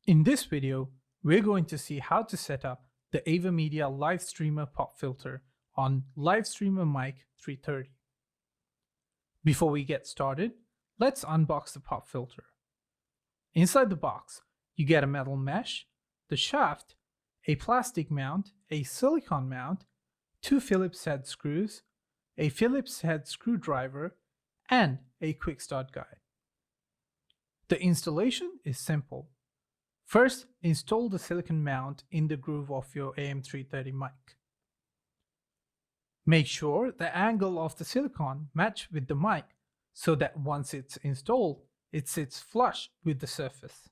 In this video, we're going to see how to set up the AVerMedia Livestreamer pop filter on Livestreamer Mic 330. Before we get started, let's unbox the pop filter. Inside the box, you get a metal mesh, the shaft, a plastic mount, a silicone mount, two Phillips head screws, a Phillips head screwdriver, and a quick start guide. The installation is simple. First, install the silicone mount in the groove of your AM330 mic. Make sure the angle of the silicone matches with the mic so that once it's installed, it sits flush with the surface.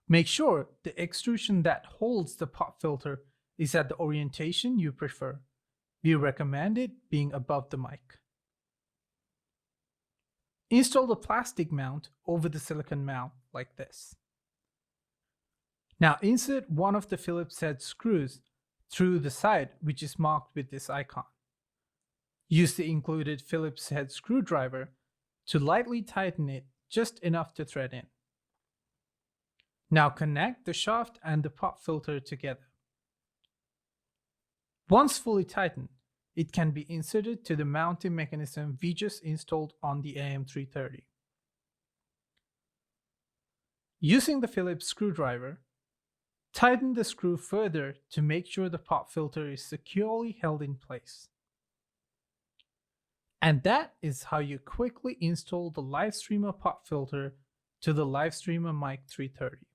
Make sure the extrusion that holds the pop filter is at the orientation you prefer. We recommend it being above the mic. Install the plastic mount over the silicone mount like this. Now insert one of the Phillips head screws through the side, which is marked with this icon. Use the included Phillips head screwdriver to lightly tighten it just enough to thread in. Now connect the shaft and the pop filter together. Once fully tightened, it can be inserted to the mounting mechanism we just installed on the AM330. Using the Phillips screwdriver, tighten the screw further to make sure the pop filter is securely held in place. And that is how you quickly install the Livestreamer pop filter to the Livestreamer Mic 330.